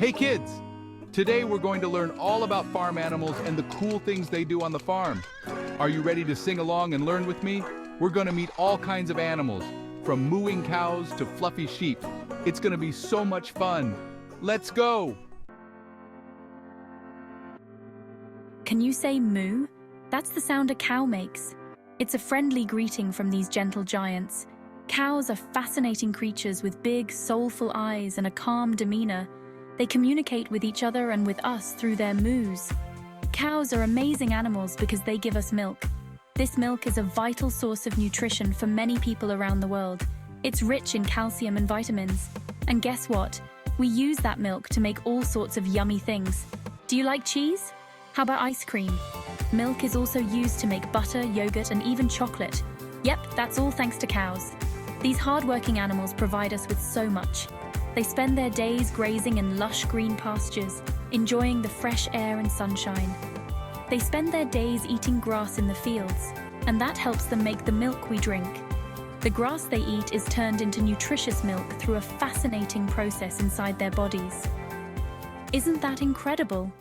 Hey kids! Today we're going to learn all about farm animals and the cool things they do on the farm. Are you ready to sing along and learn with me? We're going to meet all kinds of animals, from mooing cows to fluffy sheep. It's going to be so much fun. Let's go! Can you say moo? That's the sound a cow makes. It's a friendly greeting from these gentle giants. Cows are fascinating creatures with big, soulful eyes and a calm demeanor. They communicate with each other and with us through their moos. Cows are amazing animals because they give us milk. This milk is a vital source of nutrition for many people around the world. It's rich in calcium and vitamins. And guess what? We use that milk to make all sorts of yummy things. Do you like cheese? How about ice cream? Milk is also used to make butter, yogurt, and even chocolate. Yep, that's all thanks to cows. These hardworking animals provide us with so much. They spend their days grazing in lush green pastures, enjoying the fresh air and sunshine. They spend their days eating grass in the fields, and that helps them make the milk we drink. The grass they eat is turned into nutritious milk through a fascinating process inside their bodies. Isn't that incredible?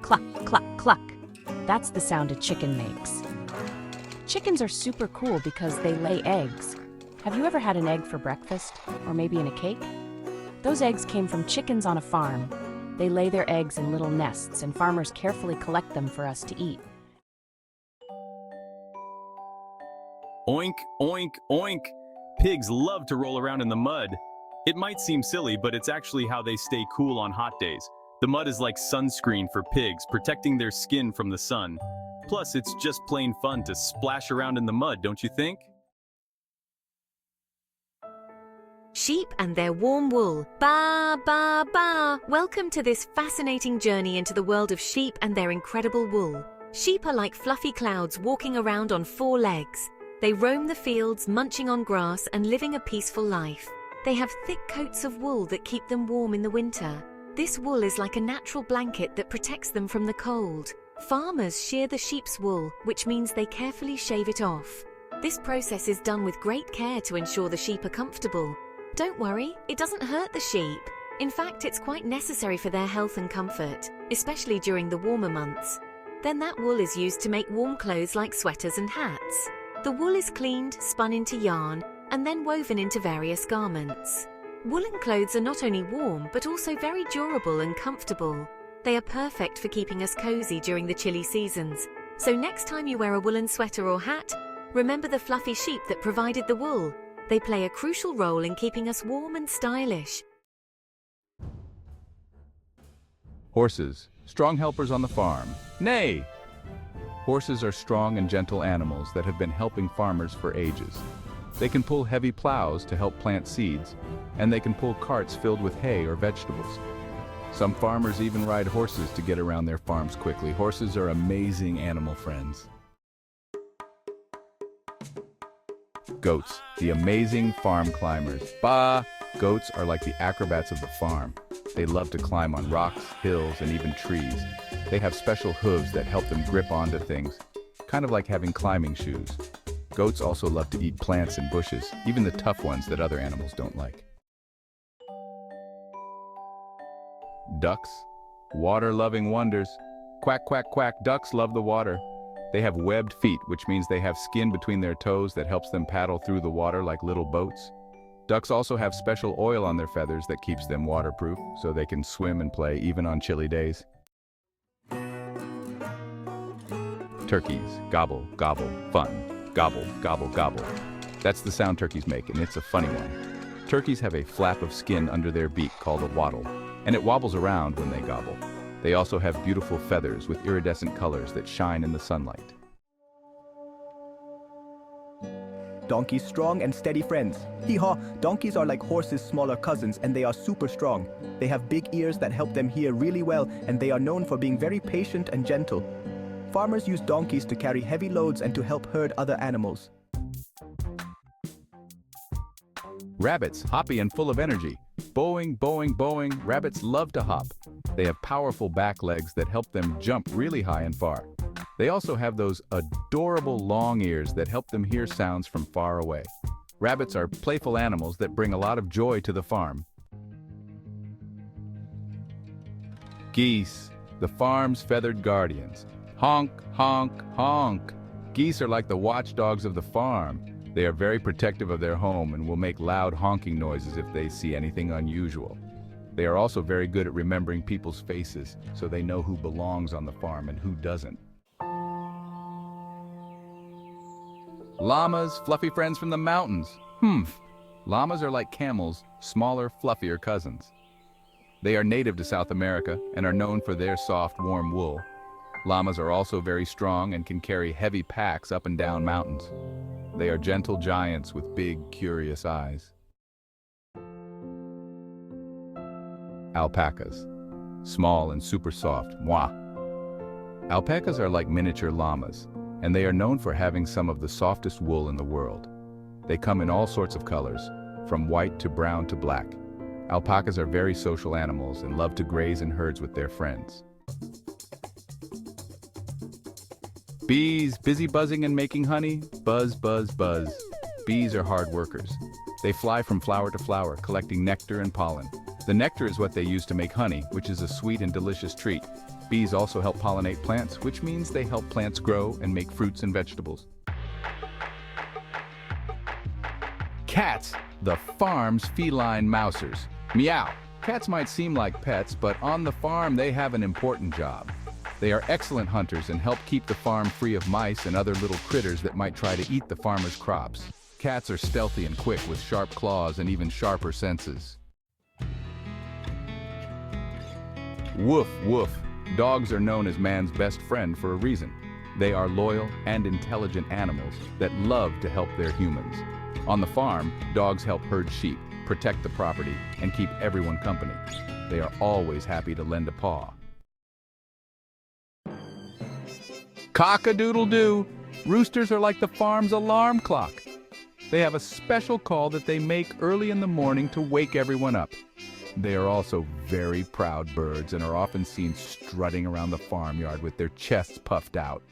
Cluck, cluck, cluck. That's the sound a chicken makes. Chickens are super cool because they lay eggs. Have you ever had an egg for breakfast? Or maybe in a cake? Those eggs came from chickens on a farm. They lay their eggs in little nests, and farmers carefully collect them for us to eat. Oink, oink, oink. Pigs love to roll around in the mud. It might seem silly, but it's actually how they stay cool on hot days. The mud is like sunscreen for pigs, protecting their skin from the sun. Plus, it's just plain fun to splash around in the mud, don't you think? Sheep and their warm wool. Ba, ba, ba. Welcome to this fascinating journey into the world of sheep and their incredible wool. Sheep are like fluffy clouds walking around on 4 legs. They roam the fields, munching on grass and living a peaceful life. They have thick coats of wool that keep them warm in the winter. This wool is like a natural blanket that protects them from the cold. Farmers shear the sheep's wool, which means they carefully shave it off. This process is done with great care to ensure the sheep are comfortable. Don't worry, it doesn't hurt the sheep. In fact, it's quite necessary for their health and comfort, especially during the warmer months. Then that wool is used to make warm clothes like sweaters and hats. The wool is cleaned, spun into yarn, and then woven into various garments. Woolen clothes are not only warm, but also very durable and comfortable. They are perfect for keeping us cozy during the chilly seasons. So next time you wear a woolen sweater or hat, remember the fluffy sheep that provided the wool. They play a crucial role in keeping us warm and stylish. Horses, strong helpers on the farm. Neigh! Horses are strong and gentle animals that have been helping farmers for ages. They can pull heavy plows to help plant seeds, and they can pull carts filled with hay or vegetables. Some farmers even ride horses to get around their farms quickly. Horses are amazing animal friends. Goats, the amazing farm climbers. Bah! Goats are like the acrobats of the farm. They love to climb on rocks, hills, and even trees. They have special hooves that help them grip onto things, kind of like having climbing shoes. Goats also love to eat plants and bushes, even the tough ones that other animals don't like. Ducks, water-loving wonders. Quack, quack, quack, ducks love the water. They have webbed feet, which means they have skin between their toes that helps them paddle through the water like little boats. Ducks also have special oil on their feathers that keeps them waterproof, so they can swim and play even on chilly days. Turkeys, gobble, gobble, fun. Gobble, gobble, gobble. That's the sound turkeys make, and it's a funny one. Turkeys have a flap of skin under their beak called a wattle, and it wobbles around when they gobble. They also have beautiful feathers with iridescent colors that shine in the sunlight. Donkeys strong and steady friends. Hee-haw, donkeys are like horses' smaller cousins, and they are super strong. They have big ears that help them hear really well, and they are known for being very patient and gentle. Farmers use donkeys to carry heavy loads and to help herd other animals. Rabbits, hoppy and full of energy. Bowing, bowing, bowing, rabbits love to hop. They have powerful back legs that help them jump really high and far. They also have those adorable long ears that help them hear sounds from far away. Rabbits are playful animals that bring a lot of joy to the farm. Geese, the farm's feathered guardians. Honk, honk, honk. Geese are like the watchdogs of the farm. They are very protective of their home and will make loud honking noises if they see anything unusual. They are also very good at remembering people's faces, so they know who belongs on the farm and who doesn't. Llamas, fluffy friends from the mountains. Llamas are like camels, smaller, fluffier cousins. They are native to South America and are known for their soft, warm wool. Llamas are also very strong and can carry heavy packs up and down mountains. They are gentle giants with big, curious eyes. Alpacas, small and super soft. Mwah. Alpacas are like miniature llamas, and they are known for having some of the softest wool in the world. They come in all sorts of colors, from white to brown to black. Alpacas are very social animals and love to graze in herds with their friends. Bees, busy buzzing and making honey. Buzz, buzz, buzz. Bees are hard workers. They fly from flower to flower, collecting nectar and pollen. The nectar is what they use to make honey, which is a sweet and delicious treat. Bees also help pollinate plants, which means they help plants grow and make fruits and vegetables. Cats, the farm's feline mousers. Meow. Cats might seem like pets, but on the farm they have an important job. They are excellent hunters and help keep the farm free of mice and other little critters that might try to eat the farmer's crops. Cats are stealthy and quick with sharp claws and even sharper senses. Woof, woof. Dogs are known as man's best friend for a reason. They are loyal and intelligent animals that love to help their humans. On the farm, dogs help herd sheep, protect the property, and keep everyone company. They are always happy to lend a paw. Cock-a-doodle-doo! Roosters are like the farm's alarm clock. They have a special call that they make early in the morning to wake everyone up. They are also very proud birds and are often seen strutting around the farmyard with their chests puffed out.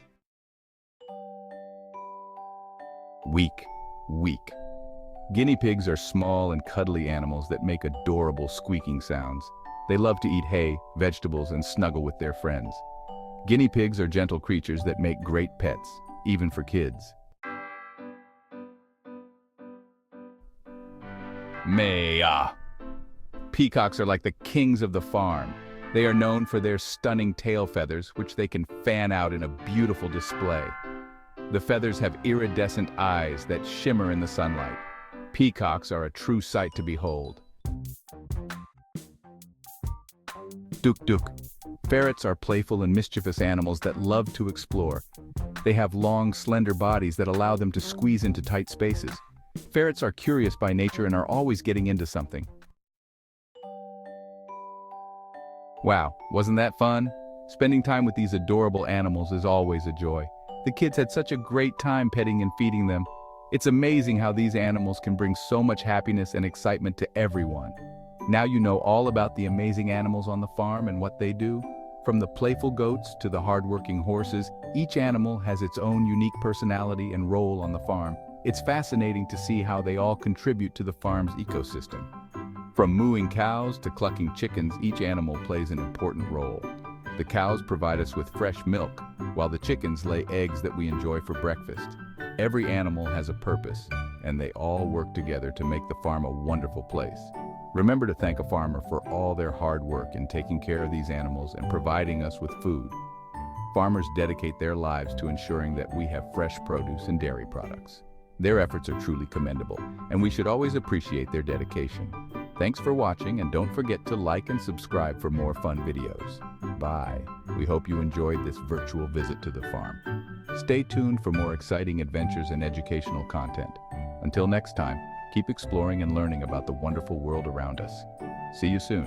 Weak, weak. Guinea pigs are small and cuddly animals that make adorable squeaking sounds. They love to eat hay, vegetables, and snuggle with their friends. Guinea pigs are gentle creatures that make great pets, even for kids. Mea. Peacocks are like the kings of the farm. They are known for their stunning tail feathers, which they can fan out in a beautiful display. The feathers have iridescent eyes that shimmer in the sunlight. Peacocks are a true sight to behold. Duk-duk. Ferrets are playful and mischievous animals that love to explore. They have long, slender bodies that allow them to squeeze into tight spaces. Ferrets are curious by nature and are always getting into something. Wow, wasn't that fun? Spending time with these adorable animals is always a joy. The kids had such a great time petting and feeding them. It's amazing how these animals can bring so much happiness and excitement to everyone. Now you know all about the amazing animals on the farm and what they do. From the playful goats to the hardworking horses, each animal has its own unique personality and role on the farm. It's fascinating to see how they all contribute to the farm's ecosystem. From mooing cows to clucking chickens, each animal plays an important role. The cows provide us with fresh milk, while the chickens lay eggs that we enjoy for breakfast. Every animal has a purpose, and they all work together to make the farm a wonderful place. Remember to thank a farmer for all their hard work in taking care of these animals and providing us with food. Farmers dedicate their lives to ensuring that we have fresh produce and dairy products. Their efforts are truly commendable, and we should always appreciate their dedication. Thanks for watching, and don't forget to like and subscribe for more fun videos. Bye. We hope you enjoyed this virtual visit to the farm. Stay tuned for more exciting adventures and educational content. Until next time, keep exploring and learning about the wonderful world around us. See you soon.